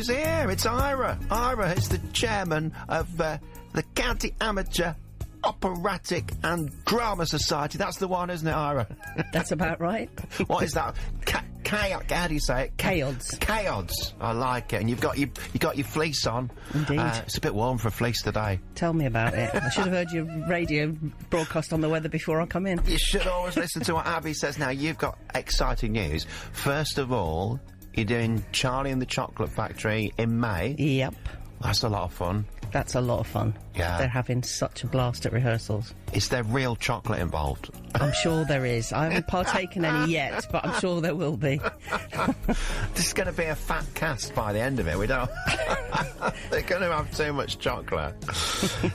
who's here? It's Ira. Ira is the chairman of the County Amateur Operatic and Drama Society. That's the one, isn't it, Ira? That's about right. What is that? How do you say it? CAODS. CAODS. I like it. And you've got your fleece on. Indeed. It's a bit warm for a fleece today. Tell me about it. I should have heard your radio broadcast on the weather before I come in. You should always listen to what Abby says. Now, you've got exciting news. First of all, you're doing Charlie and the Chocolate Factory in May. Yep. That's a lot of fun. That's a lot of fun. Yeah. They're having such a blast at rehearsals. Is there real chocolate involved? I'm sure there is. I haven't partaken any yet, but I'm sure there will be. This is going to be a fat cast by the end of it. We don't... They're going to have too much chocolate.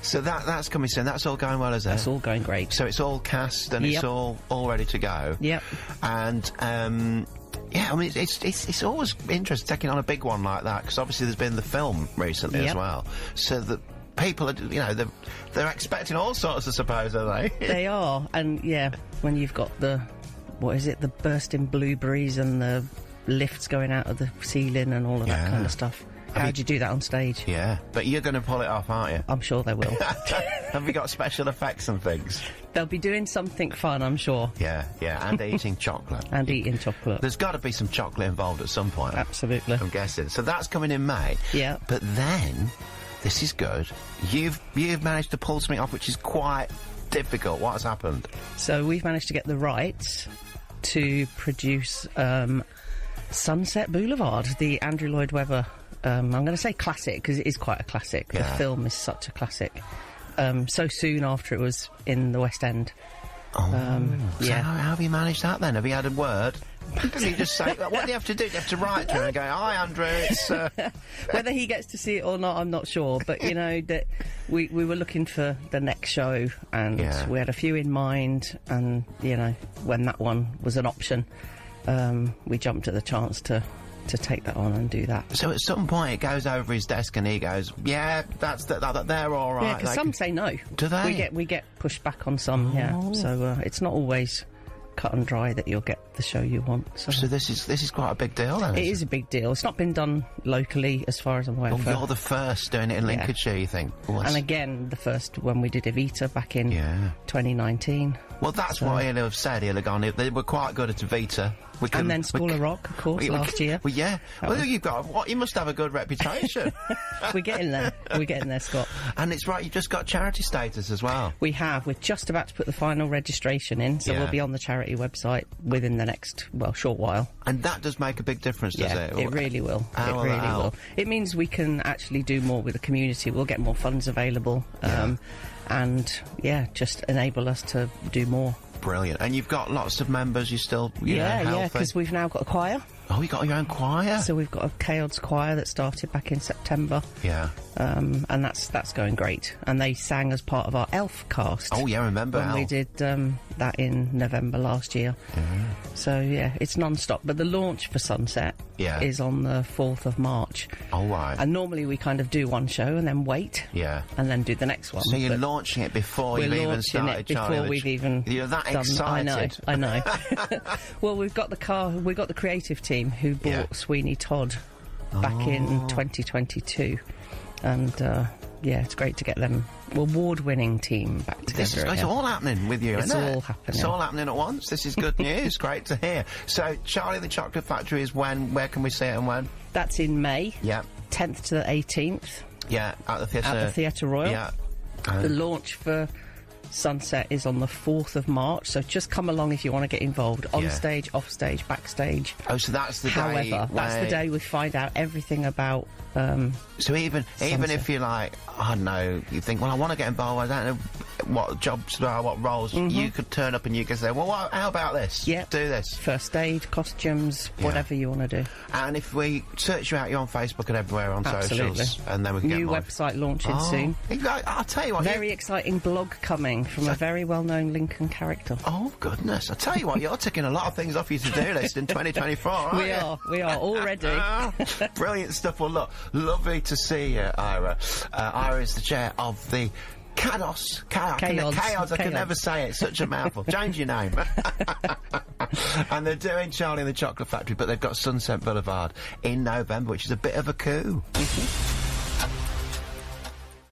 So that's coming soon. That's all going well, is it? That's all going great. So it's all cast and it's all ready to go. Yep. And, yeah, I mean, it's always interesting taking on a big one like that, because obviously there's been the film recently as well. So that people are, you know, they're expecting all sorts, I suppose, are they? They are, and yeah, when you've got the bursting blueberries and the lifts going out of the ceiling and all of that kind of stuff. How do you do that on stage? Yeah, but you're going to pull it off, aren't you? I'm sure they will. Have you got special effects and things? They'll be doing something fun, I'm sure. Yeah, and eating chocolate. And eating chocolate. There's got to be some chocolate involved at some point. Absolutely. I'm guessing. So that's coming in May. Yeah. But then, this is good. You've managed to pull something off which is quite difficult. What has happened? So we've managed to get the rights to produce Sunset Boulevard, the Andrew Lloyd Webber. I'm going to say classic because it is quite a classic. Yeah. The film is such a classic. So soon after it was in the West End. So how have you managed that then? Have you had a word? Does he just say, what do you have to do? Do you have to write to him and go, hi Andrew, it's... Whether he gets to see it or not, I'm not sure. But, you know, that we were looking for the next show and we had a few in mind, and, you know, when that one was an option, we jumped at the chance to take that on and do that. So at some point it goes over his desk and he goes, yeah, they're all right. Yeah, because some say no. Do they? We get pushed back on some, yeah. So it's not always cut and dry that you'll get the show you want. So this is quite a big deal then, It is a big deal. It's not been done locally as far as I'm aware. Well, you're the first doing it in Lincolnshire, you think? And again, the first when we did Evita back in 2019. Well, that's what he'll have said. He'll have gone, they were quite good at Evita. And then School of Rock, of course, last year. Well, yeah. Well, you must have a good reputation. We're getting there. We're getting there, Scott. And it's right, you've just got charity status as well. We have. We're just about to put the final registration in, so we'll be on the charity website within the next, short while. And that does make a big difference, does it? It really will. It really will. It means we can actually do more with the community. We'll get more funds available. And, just enable us to do more. Brilliant. And you've got lots of members, you still, you know, healthy? Yeah, because we've now got a choir. Oh, you got your own choir? So we've got a CAODS choir that started back in September. Yeah. And that's going great. And they sang as part of our Elf cast. Oh, yeah, I remember when we did that in November last year. So, it's non-stop. But the launch for Sunset is on the 4th of March. Oh, right. And normally we kind of do one show and then wait. Yeah. And then do the next one. So you're launching it before you've even started, before we've even You're that excited. I know. Well, we've got the creative team who bought Sweeney Todd back in 2022, and it's great to get them award-winning team back together. It's all happening with you, isn't it? It's all happening. It's all happening at once. This is good news. Great to hear. So, Charlie the Chocolate Factory is when? Where can we see it and when? That's in May. Yeah. 10th to the 18th. Yeah, at the Theatre. At the Theatre Royal. Yeah. The launch for Sunset is on the 4th of March, so just come along if you want to get involved. On stage, off stage, backstage. Oh, so that's the day. However, that's the day we find out everything about so even Sunset. if you're like, I don't know, you think, well, I want to get involved, I don't know what jobs there are, what roles, you could turn up and you could say, well, how about this? Yeah. Do this. First aid, costumes, whatever you want to do. And if we search you out, you're on Facebook and everywhere on socials. And then we can New get more. Website launching soon. I'll tell you what. Very exciting blog coming from a very well-known Lincoln character. Oh, goodness. I'll tell you what, you're ticking a lot of things off your to-do list in 2024, aren't you? We are already. Brilliant stuff. Well, look, lovely to see you, Ira. Ira is the chair of the CAODS. I can never say it. It's such a mouthful. Change your name. And they're doing Charlie and the Chocolate Factory, but they've got Sunset Boulevard in November, which is a bit of a coup.